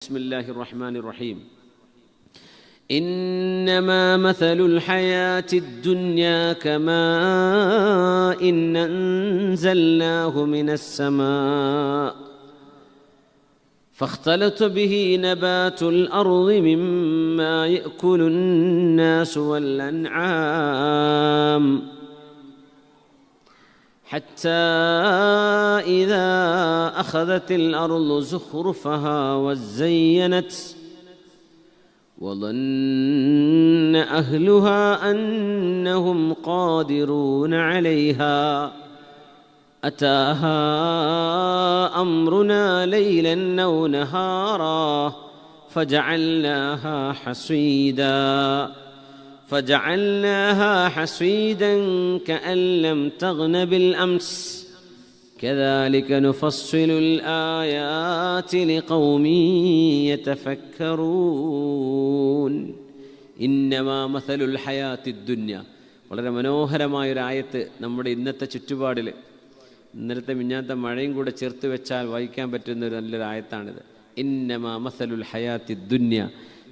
بسم الله الرحمن الرحيم إنما مثل الحياة الدنيا كماء أنزلناه من السماء فاختلط به نبات الأرض مما يأكل الناس والأنعام حتى إذا أخذت الأرض زخرفها وزينت وظن أهلها أنهم قادرون عليها أتاها أمرنا ليلا أو نهارا فجعلناها حصيدا كأن لم تغن بالأمس كذلك نفصل الآيات لقوم يتفكرون إنما مثل الحياة الدنيا വളരെ മനോഹരമായൊരു ആയത്ത് നമ്മുടെ ഇന്നത്തെ ചുറ്റുപാടിൽ ഇന്നലത്തെ മിഞ്ഞാത്ത മഴയും കൂടെ ചേർത്ത് വെച്ചാൽ വായിക്കാൻ പറ്റുന്നൊരു നല്ലൊരു ആയത്താണിത്. ഇന്നമാ മസലുൽ ഹയാത്തി ദുന്യ,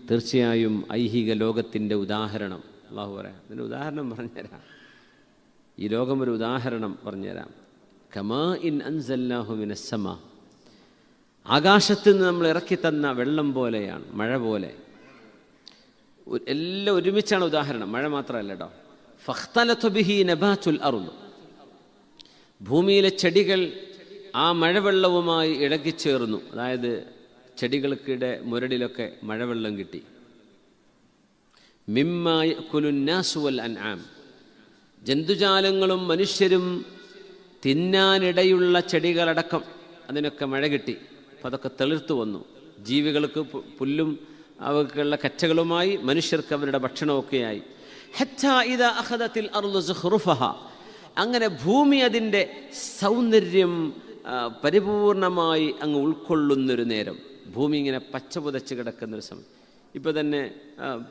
തീർച്ചയായും ഐഹിക ലോകത്തിൻ്റെ ഉദാഹരണം. അള്ളാഹു പറയാം, അതിൻ്റെ ഉദാഹരണം പറഞ്ഞുതരാം. ഈ ലോകം ഒരു ഉദാഹരണം പറഞ്ഞുതരാം. കമാ ഇൻ അൻസൽനാഹു മിനസ്സമാ, ആകാശത്ത് നിന്ന് നമ്മൾ ഇറക്കി തന്ന വെള്ളം പോലെയാണ്, മഴ പോലെ. എല്ലാം ഒരുമിച്ചാണ് ഉദാഹരണം, മഴ മാത്രമല്ല കേട്ടോ. ഫഖ്തലത ബിഹി നബാതുൽ അർദ്, ഭൂമിയിലെ ചെടികൾ ആ മഴവെള്ളവുമായി ഇളകിച്ചേർന്നു. അതായത് ചെടികൾക്കിടെ മുരടിലൊക്കെ മഴവെള്ളം കിട്ടി. മിമ്മാ യഅ്കുലുൻ നാസു വൽ അൻആം, ജന്തുജാലങ്ങളും മനുഷ്യരും തിന്നാനിടയുള്ള ചെടികളടക്കം അതിനൊക്കെ മഴ കിട്ടി. അപ്പം അതൊക്കെ തെളിർത്തു വന്നു. ജീവികൾക്ക് പുല്ലും അവക്കുള്ള കറ്റകളുമായി, മനുഷ്യർക്ക് അവരുടെ ഭക്ഷണമൊക്കെയായി. ഹത്താ ഇദാ അഖദത്തിൽ അർളു സുഖ്റുഫഹ, അങ്ങനെ ഭൂമി അതിൻ്റെ സൗന്ദര്യം പരിപൂർണമായി അങ്ങ് ഉൾക്കൊള്ളുന്നൊരു നേരം, ഭൂമി ഇങ്ങനെ പച്ച പുതച്ച് കിടക്കുന്നൊരു സമയം. ഇപ്പോൾ തന്നെ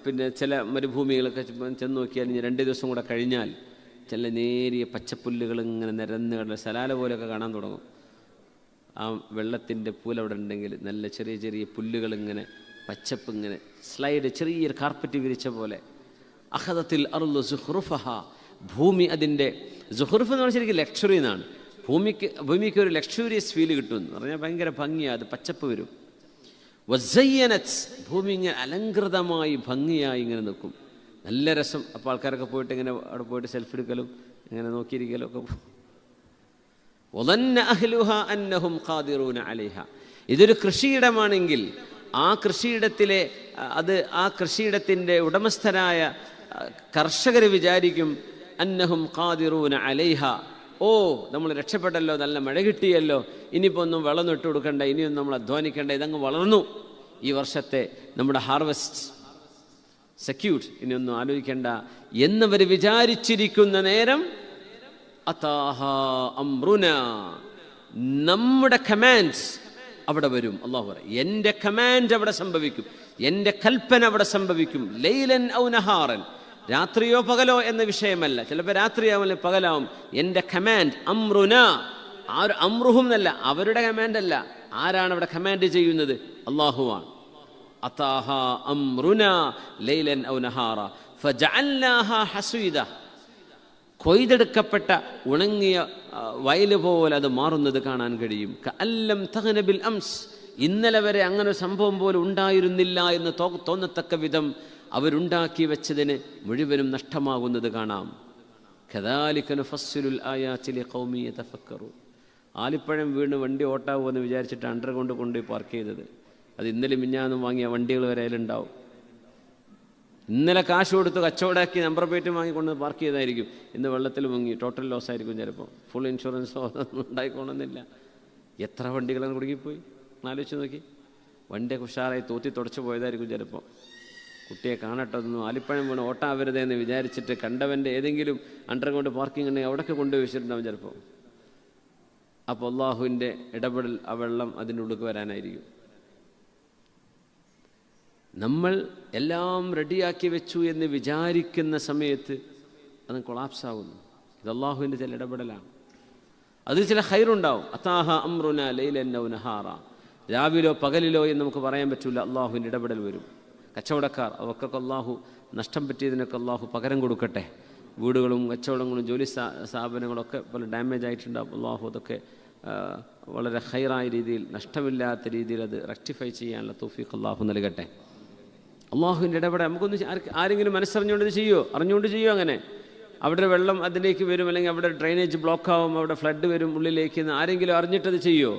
പിന്നെ ചില മരുഭൂമികളൊക്കെ ചെന്ന് നോക്കിയാൽ 2 ദിവസം കൂടെ കഴിഞ്ഞാൽ ചില നേരിയ പച്ചപ്പുല്ലുകൾ ഇങ്ങനെ നിരന്ന് കിടന്ന സലാല പോലെയൊക്കെ കാണാൻ തുടങ്ങും. ആ വെള്ളത്തിൻ്റെ പൂലവിടെ ഉണ്ടെങ്കിൽ നല്ല ചെറിയ ചെറിയ പുല്ലുകൾ ഇങ്ങനെ പച്ചപ്പ് ഇങ്ങനെ സ്ലൈഡ് ചെറിയൊരു കാർപ്പറ്റ് വിരിച്ച പോലെ. അഖദത്തിൽ അർളു സുഖ്റുഫഹ, ഭൂമി അതിൻ്റെ സുഖ്റുഫ് എന്ന് പറഞ്ഞാൽ ശരിക്കും ലക്ഷറി എന്നാണ്. ഭൂമിക്ക് ഒരു ലക്ഷറിയസ് ഫീൽ കിട്ടുമെന്ന് പറഞ്ഞാൽ ഭയങ്കര ഭംഗിയാണ്, അത് പച്ചപ്പ് വരും. വസയ്യനത്, ഭൂമി ഇങ്ങനെ അലങ്കൃതമായി ഭംഗിയായി ഇങ്ങനെ നിൽക്കും, നല്ല രസം. അപ്പോൾ ആൾക്കാരൊക്കെ പോയിട്ട് ഇങ്ങനെ അവിടെ പോയിട്ട് സെൽഫി എടുക്കലും ഇങ്ങനെ നോക്കിയിരിക്കലും ഒക്കെ. വദന്ന അഹ്ലുഹാ അന്നഹും ഖാദിറൂന അലൈഹ, ഇതൊരു കൃഷിയിടമാണെങ്കിൽ ആ കൃഷിയിടത്തിലെ ആ കൃഷിയിടത്തിൻ്റെ ഉടമസ്ഥരായ കർഷകർ വിചാരിക്കും അന്നഹും ഖാദിറൂന അലൈഹ, ഓ നമ്മൾ രക്ഷപ്പെട്ടല്ലോ, നല്ല മഴ കിട്ടിയല്ലോ, ഇനിയിപ്പോൾ ഒന്നും വെള്ളം ഇട്ട് കൊടുക്കണ്ട, ഇനിയൊന്നും നമ്മൾ അധ്വാനിക്കേണ്ട, ഇതങ്ങ് വളർന്നു, ഈ വർഷത്തെ നമ്മുടെ ഹാർവെസ്റ്റ് സെക്യൂർഡ്, ഇനിയൊന്നും ആലോചിക്കേണ്ട എന്നവർ വിചാരിച്ചിരിക്കുന്ന നേരം അതാഹ അംറുന, നമ്മുടെ കമാൻഡ്സ് അവിടെ വരും. അള്ളാഹു പറയും, എൻ്റെ കമാൻഡ് അവിടെ സംഭവിക്കും, എൻ്റെ കൽപ്പന അവിടെ സംഭവിക്കും. ലൈലൻ ഔ നഹാറൻ, രാത്രിയോ പകലോ എന്ന വിഷയമല്ല, ചിലപ്പോൾ രാത്രിയാവും പകലാവും. എൻ്റെ കമാൻഡ് അംറുന, അമ്രുഹും എന്നല്ല, അവരുടെ കമാൻഡ് അല്ല. ആരാണ് അവിടെ കമാൻഡ് ചെയ്യുന്നത്? അള്ളാഹുവാണ്. അതാഹ അംറുന ലൈലൻ ഔ നഹാറ ഫജഅൽനാഹാ ഹസീദ, കൊയ്തെടുക്കപ്പെട്ട ഉണങ്ങിയ വയല് പോലെ അത് മാറുന്നത് കാണാൻ കഴിയും. കഅല്ലം തഗ്ന ബിൽ അംസ്, ഇന്നലെ വരെ അങ്ങനെ ഒരു സംഭവം പോലും ഉണ്ടായിരുന്നില്ല എന്ന് തോന്നത്തക്ക വിധം അവരുണ്ടാക്കി വെച്ചതിന് മുഴുവനും നഷ്ടമാകുന്നത് കാണാം. കദാലിക നുഫസ്സിലുൽ ആയാതി ലിഖൗമി യതഫക്കറൂൻ, ആലിപ്പഴം വീണ് വണ്ടി ഓട്ടാവുമെന്ന് വിചാരിച്ചിട്ട് അണ്ടർഗ്രൗണ്ട് കൊണ്ടുപോയി പാർക്ക് ചെയ്തത്, അത് ഇന്നലെ മിഞ്ഞാന്നും വാങ്ങിയ വണ്ടികൾ വരെ അതിലുണ്ടാവും. ഇന്നലെ കാശ് കൊടുത്ത് കച്ചവടാക്കി നമ്പർ പ്ലേറ്റ് വാങ്ങിക്കൊണ്ട് പാർക്ക് ചെയ്തായിരിക്കും, ഇന്ന് വെള്ളത്തിൽ മുങ്ങി ടോട്ടൽ ലോസ് ആയിരിക്കും. ചിലപ്പോൾ ഫുൾ ഇൻഷുറൻസോ ഒന്നും ഉണ്ടായിക്കോണമെന്നില്ല. എത്ര വണ്ടികളാണ് കുടുങ്ങിപ്പോയി ആലോചിച്ച് നോക്കി. വണ്ടിയൊക്കെ ഉഷാറായി തൂത്തി തുടച്ച് പോയതായിരിക്കും ചിലപ്പോൾ. കുട്ടിയെ കാണട്ടൊന്നും ആലിപ്പഴം വീണ് ഓട്ടാവരുതേ എന്ന് വിചാരിച്ചിട്ട് കണ്ടവൻ്റെ ഏതെങ്കിലും അണ്ടർഗ്രൗണ്ട് പാർക്കിംഗ് ഉണ്ടെങ്കിൽ അവിടെയൊക്കെ കൊണ്ടുപോയി വെച്ചിട്ടുണ്ടാവും ചിലപ്പോൾ. അപ്പോൾ അള്ളാഹുവിൻ്റെ ഇടപെടൽ, ആ വെള്ളം അതിനുള്ളിൽ വരാനായിരിക്കും. നമ്മൾ എല്ലാം റെഡിയാക്കി വെച്ചു എന്ന് വിചാരിക്കുന്ന സമയത്ത് അത് കൊളാപ്സ് ആകുന്നു. ഇത് അള്ളാഹുവിൻ്റെ ചില ഇടപെടലാണ്. അതിൽ ചില ഖൈറുണ്ടാവും. അതാഹ അംറുന ലൈലൻ ഔ നഹാറ, രാവിലോ പകലിലോ എന്ന് നമുക്ക് പറയാൻ പറ്റില്ല. അള്ളാഹുവിൻ്റെ ഇടപെടൽ വരും. കച്ചവടക്കാർ, അവർക്കൊക്കെ അള്ളാഹു നഷ്ടം പറ്റിയതിനൊക്കെ അള്ളാഹു പകരം കൊടുക്കട്ടെ. വീടുകളും കച്ചവടങ്ങളും ജോലി സ്ഥാപനങ്ങളൊക്കെ പല ഡാമേജ് ആയിട്ടുണ്ടാവും. അള്ളാഹു അതൊക്കെ വളരെ ഹൈറായ രീതിയിൽ, നഷ്ടമില്ലാത്ത രീതിയിൽ അത് റെക്ടിഫൈ ചെയ്യാനുള്ള തൗഫീഖ് അള്ളാഹു നൽകട്ടെ. അള്ളാഹുവിൻ്റെ ഇടപെടൽ നമുക്കൊന്ന് ആരെങ്കിലും മനസ്സറിഞ്ഞുകൊണ്ട് ചെയ്യുമോ? അറിഞ്ഞുകൊണ്ട് ചെയ്യുമോ? അങ്ങനെ അവിടെ വെള്ളം അതിലേക്ക് വരും, അല്ലെങ്കിൽ അവിടെ ഡ്രെയിനേജ് ബ്ലോക്ക് ആവും, അവിടെ ഫ്ലഡ് വരും ഉള്ളിലേക്ക് എന്ന് ആരെങ്കിലും അറിഞ്ഞിട്ടത് ചെയ്യുമോ?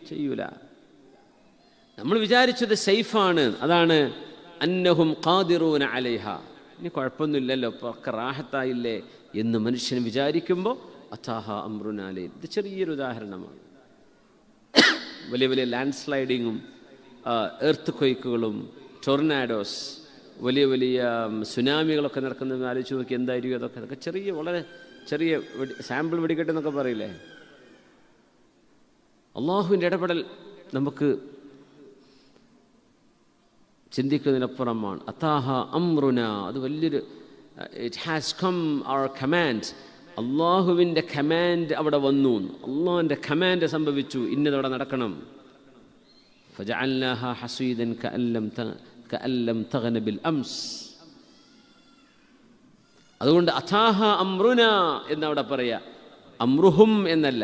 ചെയ്യൂല. നമ്മൾ വിചാരിച്ചത് സേഫാണ്, അതാണ് അന്നഹും ഖാദിറൂന അലൈഹ, ഇനി കുഴപ്പമൊന്നുമില്ലല്ലോ, ഒക്കെ റാഹത്തായില്ലേ എന്ന് മനുഷ്യൻ വിചാരിക്കുമ്പോൾ അതാഹ അംറുനാ ലൈൽ. ഇത് ചെറിയൊരു ഉദാഹരണമാണ്. വലിയ വലിയ ലാൻഡ് സ്ലൈഡിങ്ങും എർത്ത് ക്വയ്ക്കുകളും ടൊർനാഡോസ്, വലിയ വലിയ സുനാമികളൊക്കെ നടക്കുന്നത് ആലോചിച്ച് നോക്കി എന്തായിരിക്കും അതൊക്കെ. അതൊക്കെ ചെറിയ, വളരെ ചെറിയ സാമ്പിൾ വെടിക്കെട്ട് എന്നൊക്കെ പറയില്ലേ. അള്ളാഹുവിൻ്റെ ഇടപെടൽ നമുക്ക് ചിന്തിക്കുന്നതിനപ്പുറമാണ്. അതാഹ അംറുന, അത് വലിയൊരു, it has come our command, അള്ളാഹുവിൻ്റെ കമാൻഡ് അവിടെ വന്നു, അള്ളാഹുവിൻ്റെ കമാൻഡ് സംഭവിച്ചു, ഇന്നതവിടെ നടക്കണം. ഫജഅൽനാഹ ഹസീദൻ കഅല്ലം തഗ്ന ബിൽ അംസ്. അതുകൊണ്ട് അതാഹ അംറുന എന്നവിടെ പറയാ, അമ്രുഹും എന്നല്ല.